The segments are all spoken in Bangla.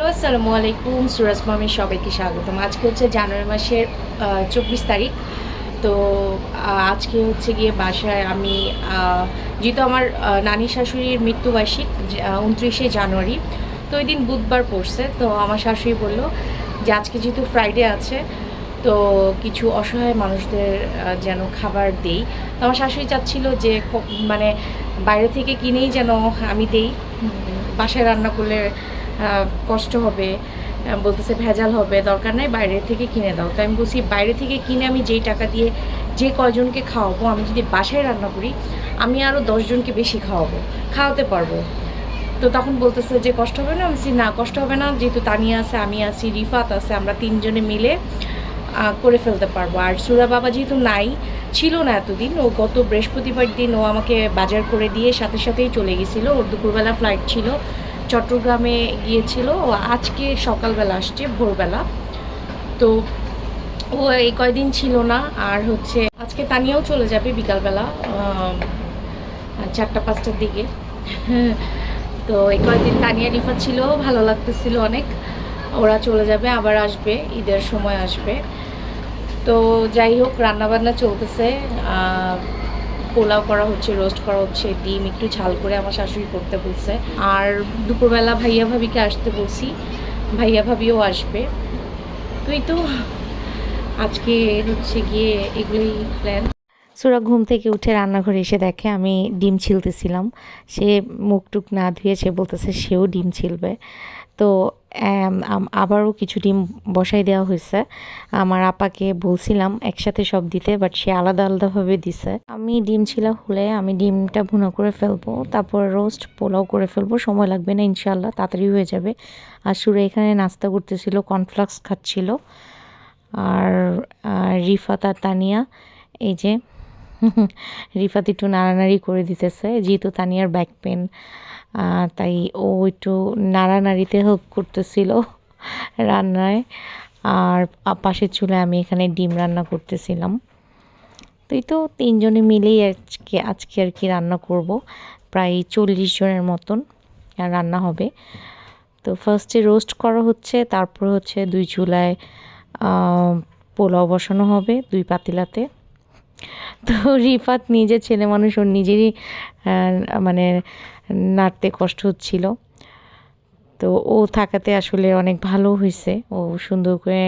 হ্যালো, আসসালামু আলাইকুম। সুরাজ মামির সবাইকে স্বাগতম। আজকে হচ্ছে জানুয়ারি মাসের 24 তারিখ। তো আজকে হচ্ছে গিয়ে বাসায় আমি যেহেতু আমার নানি শাশুড়ির মৃত্যুবার্ষিক 29শে জানুয়ারি, তো ওই দিন বুধবার পড়ছে। তো আমার শাশুড়ি বলল যে আজকে যেহেতু ফ্রাইডে আছে, তো কিছু অসহায় মানুষদের যেন খাবার দেই। তো আমার শাশুড়ি চাচ্ছিল যে মানে বাইরে থেকে কিনেই যেন আমি দেই, বাসায় রান্না করলে কষ্ট হবে, বলতেছে ভেজাল হবে, দরকার নেই, বাইরে থেকে কিনে দাও। তো আমি বলছি বাইরে থেকে কিনে আমি যেই টাকা দিয়ে যে কয়জনকে খাওয়াবো, আমি যদি বাসায় রান্না করি আমি আরও 10 জনকে বেশি খাওয়াতে পারবো। তো তখন বলতেছে যে কষ্ট হবে না। আমি বলছি না, কষ্ট হবে না, যেহেতু তানিয়া আছে, আমি আছি, রিফাত আছে, আমরা তিনজনে মিলে করে ফেলতে পারবো। আর সুরা বাবা যেহেতু ছিল না এতদিন, ও গত বৃহস্পতিবার দিন ও আমাকে বাজার করে দিয়ে সাথে সাথেই চলে গেছিলো। ওর দুপুরবেলা ফ্লাইট ছিল, চট্টগ্রামে গিয়েছিল। ও আজকে সকালবেলা আসছে, ভোরবেলা। তো ও এই কয়দিন ছিল না। আর হচ্ছে আজকে তানিয়াও চলে যাবে বিকালবেলা 4টা-5টার দিকে। তো এই কয়দিন তানিয়া রিফাত ছিল, ভালো লাগতেছিল অনেক। ওরা চলে যাবে, আবার আসবে, ঈদের সময় আসবে। তো যাই হোক, রান্নাবান্না চলতেছে। পোলাও করা হচ্ছে, রোস্ট করা হচ্ছে, ডিম একটু ঝাল করে আমার শাশুড়ি করতে বলছে। আর দুপুরবেলা ভাইয়া ভাবিকে আসতে বলছি, ভাইয়া ভাবিও আসবে। তুই তো আজকে হচ্ছে গিয়ে এগুলোই প্ল্যান। সুরা ঘুম থেকে উঠে রান্নাঘরে এসে দেখে আমি ডিম ছিলতেছিলাম। সে মুখ টুক না ধুয়ে সে বলতেছে সেও ডিম ছিলবে। তো আবারও কিছু ডিম বসাই দেওয়া হয়েছে। আমার আপাকে বলছিলাম একসাথে সব দিতে, বাট সে আলাদা আলাদাভাবে দিছে। আমি ডিম ছিলা হলে আমি ডিমটা ভুনা করে ফেলবো, তারপর রোস্ট পোলাও করে ফেলবো। সময় লাগবে না ইনশাল্লাহ, তাড়াতাড়ি হয়ে যাবে। আর সুরা এখানে নাস্তা করতেছিল, কর্নফ্লেক্স খাচ্ছিল। আর রিফাত আর তানিয়া এই যে রিফাত একটু নাড়ানাড়ি করে দিতেছে, যেহেতু তানিয়ার ব্যাক পেন, তাই ও একটু নাড়ানাড়িতে হেল্প করতেছিল রান্নায়। আর পাশের চুলায় আমি এখানে ডিম রান্না করতেছিলাম। তো এই তো তিনজনে মিলেই আজকে আর কি রান্না করব। প্রায় 40 জনের মতন রান্না হবে। তো ফার্স্টে রোস্ট করা হচ্ছে, তারপর হচ্ছে 2 চুলায় পোলাও বসানো হবে 2 পাতিলাতে। তো রিফাত নিজে ছেলে মানুষ, ওর নিজেরই মানে নাড়তে কষ্ট হচ্ছিল। তো ও থাকাতে আসলে অনেক ভালো হয়েছে, ও সুন্দর করে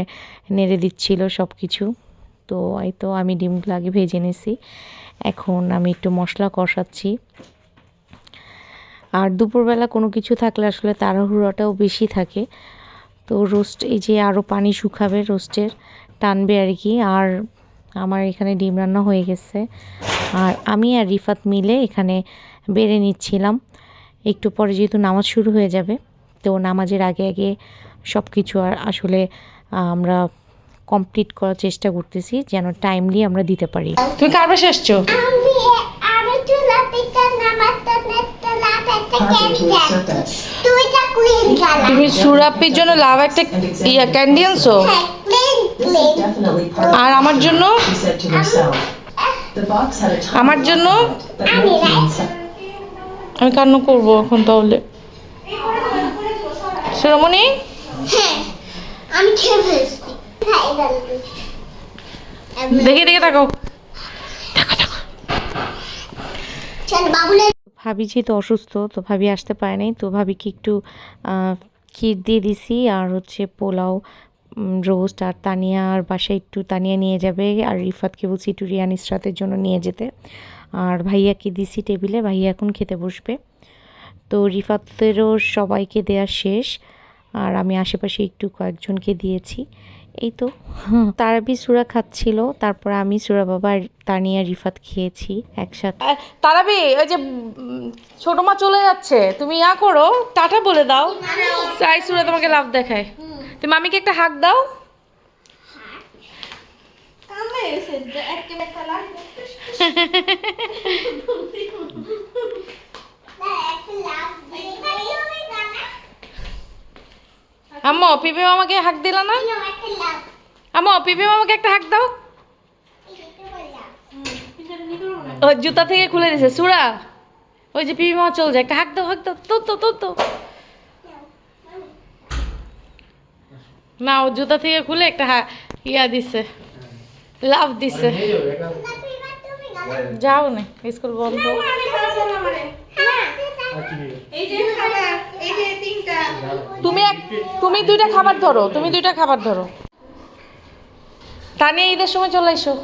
নেড়ে দিচ্ছিল সব কিছু। তো এই তো আমি ডিমগুলো আগে ভেজে নিছি, এখন আমি একটু মশলা কষাচ্ছি। আর দুপুরবেলা কোনো কিছু থাকলে আসলে তাড়াহুড়োটাও বেশি থাকে। তো রোস্ট এই যে আরও পানি শুকাবে, রোস্টের টানবে আর কি। আর আমার এখানে ডিম রান্না হয়ে গেছে, আর আমি আর রিফাত মিলে এখানে বেড়ে নিচ্ছিলাম। একটু পরে যেহেতু নামাজ শুরু হয়ে যাবে, তো নামাজের আগে আগে সব কিছু আর আসলে আমরা কমপ্লিট করার চেষ্টা করতেছি, যেন টাইমলি আমরা দিতে পারি। তুমি কার বাসায় আসছো? তুমি সুরাপির জন্য লাভ একটা ক্যান্ডি আনছো, আর আমার জন্য আমি কান্না করবো এখন তাহলে। সুরমণি, দেখে দেখে থাকো। ভাবি যেহেতু অসুস্থ, তো ভাবি আসতে পারে নাই, তো ভাবিকে একটু ক্ষীর দিয়ে দিছি, আর হচ্ছে পোলাও, রোস্ট। আর তানিয়ার বাসায় একটু তানিয়া নিয়ে যাবে, আর রিফাতকে বলছি একটু রিয়ান ইসরাতের জন্য নিয়ে যেতে। আর ভাইয়াকে দিছি টেবিলে, ভাইয়া এখন খেতে বসবে। তো রিফাতেরও সবাইকে দেয়া শেষ, আর আমি আশেপাশে একটু কয়েকজনকে দিয়েছি। এই তো তারাবি সুরা খাচ্ছিল, তারপর আমি সুরা বাবা আর তানিয়া রিফাত খেয়েছি একসাথে। তারাবি, ওই যে ছোট মা চলে যাচ্ছে, তুমি করো, টাটা বলে দাও। সাই সুরা তোমাকে লাভ দেখায়, তুমি মামিকে একটা হাক দাও। আম্মু পিপে মামাকে হাক দিলা না? আম্মু পিপে মামাকে একটা হাক দাও। ও জুতা থেকে খুলে দিছে সুরা, ওই যে পিপি মামা চলে যায়, একটা হাক দাও, হাক দাও। তো তো তো তো না ও জুতা থেকে খুলে একটা ইয়া দিছে, লাভ দিছে। যাও না, স্কুল বন্ধ। তুমি দুইটা খাবার ধরো, তুমি দুইটা খাবার ধরো। তানিয়া ঈদের সময় চলে এসো।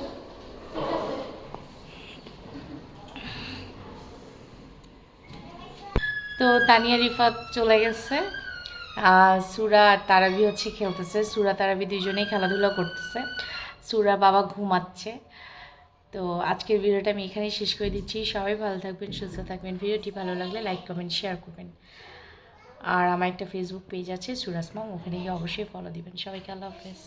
তো তানিয়া রিফাত চলে গেছে, সুরা আর তারাবি হচ্ছে খেলতেছে। সুরা তারাবি দুইজনেই খেলাধুলা করতেছে। সুরা বাবা ঘুমাচ্ছে। তো আজকের ভিডিওটা আমি এখানেই শেষ করে দিচ্ছি। সবাই ভালো থাকবেন, সুস্থ থাকবেন। ভিডিওটি ভালো লাগলে লাইক কমেন্ট শেয়ার করবেন। আর আমার একটা ফেসবুক পেজ আছে সুরাস মম, ওখানে গিয়ে অবশ্যই ফলো দিবেন। সবাইকে আল্লাহ হাফেজ।